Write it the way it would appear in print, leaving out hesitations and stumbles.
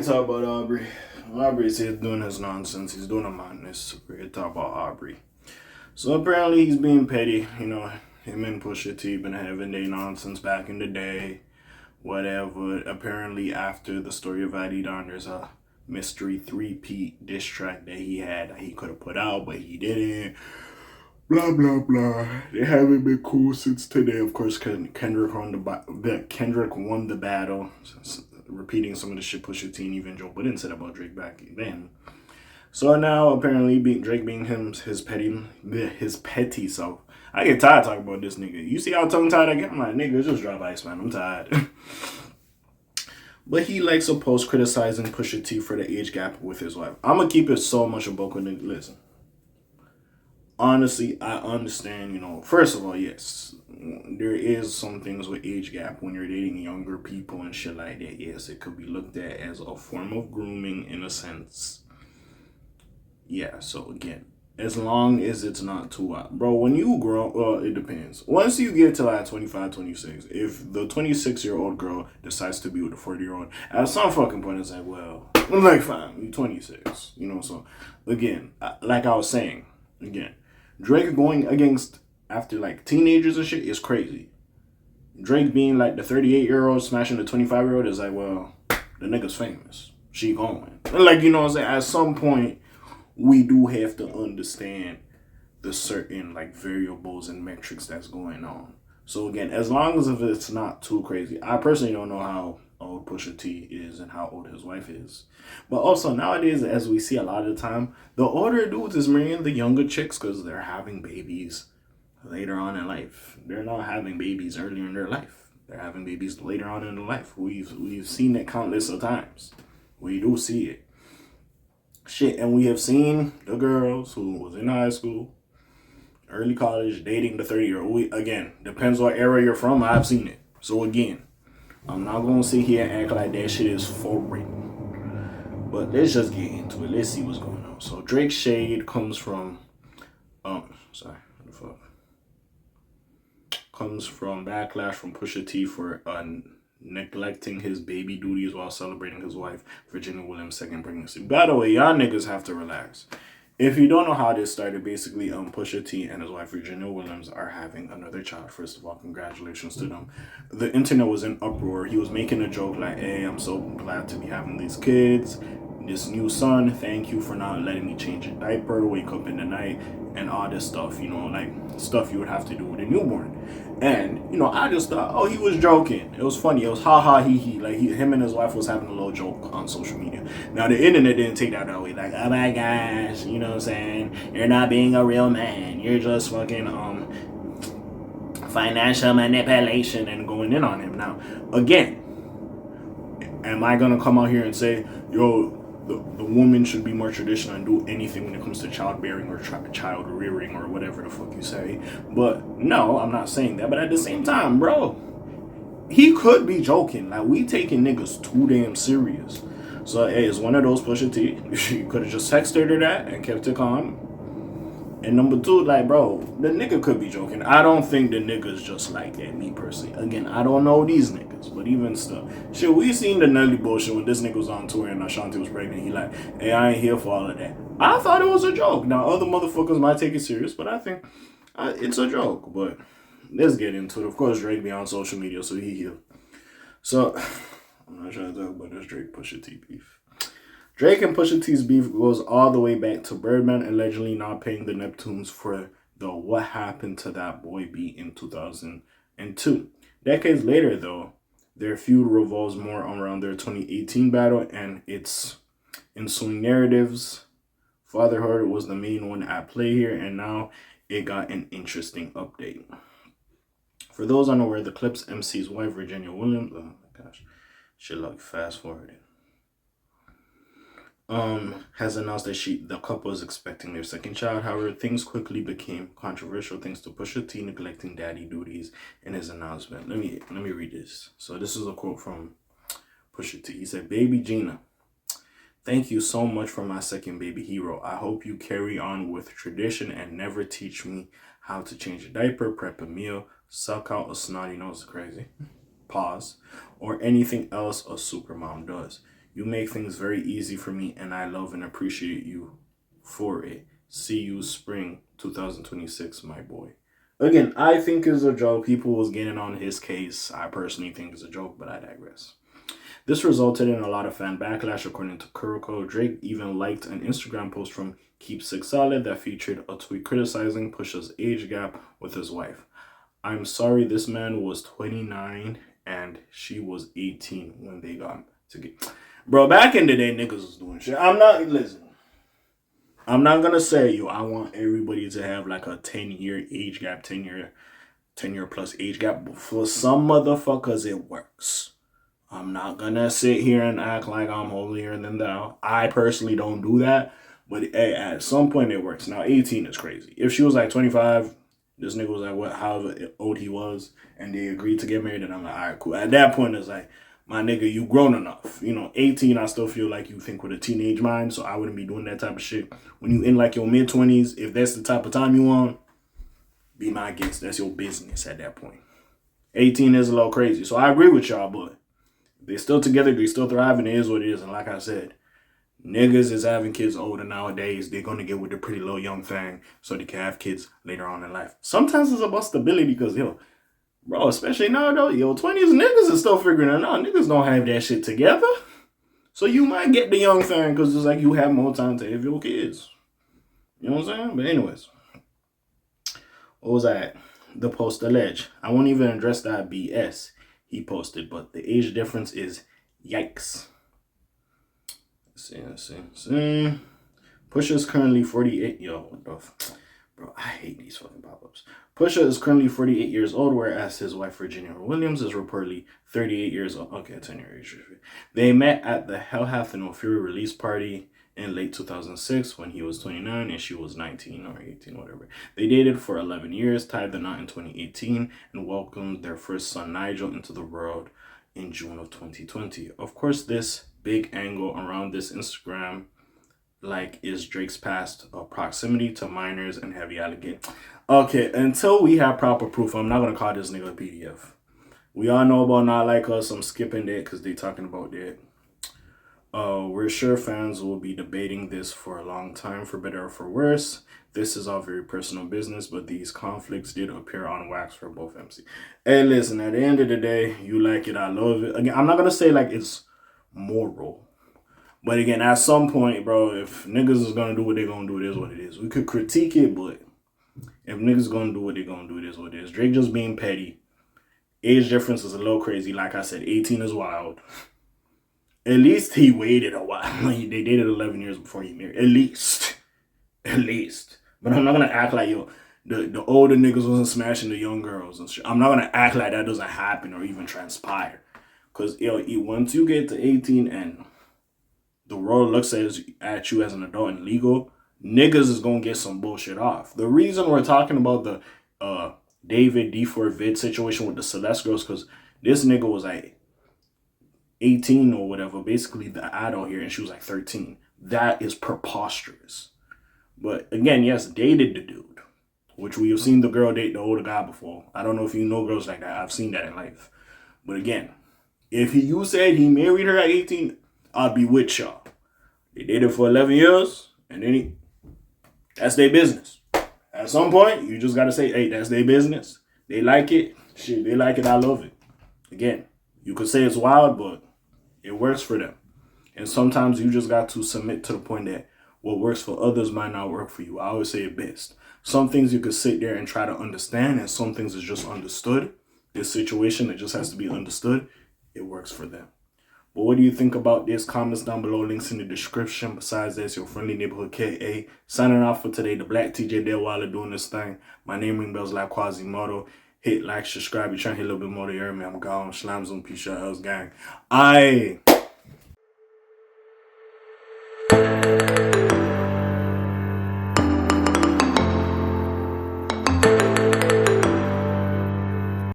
can talk about Aubrey. Aubrey's here doing his nonsense. He's doing a madness. We're here to talk about Aubrey. So apparently he's being petty. You know, him and Pusha T been having their nonsense back in the day. Whatever. Apparently after the story of Adidon, there's a mystery three-peat diss track that he had that he could have put out, but he didn't. Blah blah blah. They haven't been cool since today. Of course, Kendrick won the battle, repeating some of the shit Pusha T and even Joe Budden said about Drake back then. So now apparently Drake being his petty self. I get tired talking about this nigga. You see how tongue tied I get? I'm like, nigga, just drop ice, man. I'm tired. But he likes to post criticizing Pusha T for the age gap with his wife. I'm gonna keep it so much a book with nigga. Listen. Honestly, I understand, first of all, yes, there is some things with age gap when you're dating younger people and shit like that. Yes, it could be looked at as a form of grooming in a sense. Yeah, so again, as long as it's not too out. Bro, when you grow, it depends. Once you get to like 25, 26, if the 26-year-old girl decides to be with a 40-year-old, at some fucking point it's like, well, I'm like, fine, you're 26, so again, like I was saying, again, Drake going against after like teenagers and shit is crazy. Drake being like the 38-year-old smashing the 25-year-old is like, well, the nigga's famous. She going. Like, what I'm saying? At some point, we do have to understand the certain like variables and metrics that's going on. So again, as long as if it's not too crazy. I personally don't know how old Pusha T is and how old his wife is. But also nowadays, as we see a lot of the time, the older dudes is marrying the younger chicks because they're having babies later on in life. They're not having babies earlier in their life. They're having babies later on in their life. We've seen it countless of times. We do see it. Shit, and we have seen the girls who was in high school, early college, dating the 30-year-old. Again, depends what era you're from. I've seen it. So again, I'm not going to sit here and act like that shit is foreign. But let's just get into it. Let's see what's going on. So Drake's shade comes from, comes from backlash from Pusha T for neglecting his baby duties while celebrating his wife, Virginia Williams' second pregnancy. By the way, y'all niggas have to relax. If you don't know how this started, basically, Pusha T and his wife, Virginia Williams, are having another child. First of all, congratulations to them. The internet was in uproar. He was making a joke like, hey, I'm so glad to be having these kids. This new son, thank you for not letting me change a diaper, wake up in the night, and all this stuff, like stuff you would have to do with a newborn. And, I just thought, oh, he was joking. It was funny. It was ha ha he he. Like him and his wife was having a little joke on social media. Now, the internet didn't take that way. Like, oh my gosh, you know what I'm saying? You're not being a real man. You're just fucking, financial manipulation and going in on him. Now, again, am I going to come out here and say, yo, the woman should be more traditional and do anything when it comes to childbearing or child rearing or whatever the fuck you say? But no, I'm not saying that. But at the same time, bro, he could be joking. Like, we taking niggas too damn serious. So, hey, it's one of those Pusha T. You could have just texted her that and kept it calm. And number two, like, bro, the nigga could be joking. I don't think the nigga's just like that, me personally. Again, I don't know these niggas, but even still. Shit, we seen the Nelly bullshit when this nigga was on tour and Ashanti was pregnant. He like, hey, I ain't here for all of that. I thought it was a joke. Now, other motherfuckers might take it serious, but I think it's a joke. But let's get into it. Of course, Drake be on social media, so he here. So, I'm not trying to talk about this Drake Pusha T beef. Drake and Pusha T's beef goes all the way back to Birdman allegedly not paying the Neptunes for the What Happened to That Boy beat in 2002. Decades later, though, their feud revolves more around their 2018 battle and its ensuing narratives. Fatherhood was the main one at play here, and now it got an interesting update. For those unaware, the clip's MC's wife, Virginia Williams, oh my gosh, shit, look, fast forwarding. Has announced that the couple is expecting their second child. However, things quickly became controversial thanks to Pusha T neglecting daddy duties in his announcement. Let me read this. So this is a quote from Pusha T. He said, "Baby Gina, thank you so much for my second baby hero. I hope you carry on with tradition and never teach me how to change a diaper, prep a meal, suck out a snotty nose," crazy, pause, "or anything else a supermom does. You make things very easy for me, and I love and appreciate you for it. See you spring 2026, my boy. Again, I think it's a joke. People was getting on his case. I personally think it's a joke, but I digress. This resulted in a lot of fan backlash, according to Kuroko. Drake even liked an Instagram post from Keep Six Solid that featured a tweet criticizing Pusha's age gap with his wife. I'm sorry, this man was 29 and she was 18 when they got together. Bro, back in the day, niggas was doing shit. I'm not gonna say, I want everybody to have like a 10-year age gap, 10-year plus age gap. But for some motherfuckers, it works. I'm not gonna sit here and act like I'm holier than thou. I personally don't do that. But hey, at some point it works. Now 18 is crazy. If she was like 25, this nigga was like however old he was, and they agreed to get married, and I'm like, all right, cool. At that point, it's like, my nigga, you grown enough. 18, I still feel like you think with a teenage mind, so I wouldn't be doing that type of shit. When you in like your mid-20s, if that's the type of time you want, be my guest. That's your business at that point. 18 is a little crazy, so I agree with y'all, but they're still together, they still thriving, it is what it is, and like I said, niggas is having kids older nowadays. They're gonna get with the pretty little young thing so they can have kids later on in life. Sometimes it's about stability because, bro, especially now though, 20s niggas is still figuring it out. Niggas don't have that shit together. So you might get the young thing because it's like you have more time to have your kids. You know what I'm saying? But anyways, what was that? The post alleged. I won't even address that BS he posted, but the age difference is yikes. Let's see. Pusha is currently 48. Bro, I hate these fucking pop-ups. Pusha is currently 48 years old, whereas his wife, Virginia Williams, is reportedly 38 years old. Okay, 10 years. They met at the Hell Hath No Fury release party in late 2006 when he was 29 and she was 19 or 18, whatever. They dated for 11 years, tied the knot in 2018, and welcomed their first son, Nigel, into the world in June of 2020. Of course, this big angle around this Instagram is Drake's past proximity to minors and heavy allegation. Okay, until we have proper proof, I'm not gonna call this nigga a PDF. We all know about Not Like Us. I'm skipping that because they talking about that. We're sure fans will be debating this for a long time, for better or for worse. This is all very personal business, but these conflicts did appear on wax for both MC. Hey, listen, at the end of the day, you like it, I love it. Again, I'm not gonna say like it's moral. But again, at some point, bro, if niggas is gonna do what they gonna do, it is what it is. We could critique it, but if niggas gonna do what they gonna do, it is what it is. Drake just being petty. Age difference is a little crazy. Like I said, 18 is wild. At least he waited a while. They dated 11 years before he married. At least. But I'm not gonna act like, the older niggas wasn't smashing the young girls and shit. I'm not gonna act like that doesn't happen or even transpire. Because, once you get to 18 and the world looks at you as an adult and legal, niggas is gonna get some bullshit off. The reason we're talking about the David D4 vid situation with the Celeste girls, because this nigga was like 18 or whatever, basically the adult here, and she was like 13. That is preposterous. But again, yes, dated the dude, which we have seen the girl date the older guy before. I don't know if you know girls like that. I've seen that in life. But again, if you said he married her at 18, I'd be with y'all. They dated for 11 years, and then that's their business. At some point, you just got to say, hey, that's their business. They like it. Shit, they like it. I love it. Again, you could say it's wild, but it works for them. And sometimes you just got to submit to the point that what works for others might not work for you. I always say it best. Some things you could sit there and try to understand, and some things is just understood. This situation, it just has to be understood. It works for them. But what do you think about this? Comments down below, links in the description. Besides this, your friendly neighborhood K.A. Signing off for today. The Black TJ Delweiler doing this thing. My name ring bells like Quasimodo. Hit like, subscribe. You're trying to hit a little bit more to hear me. I'm gone. Slams on Pusha L's gang. Aye.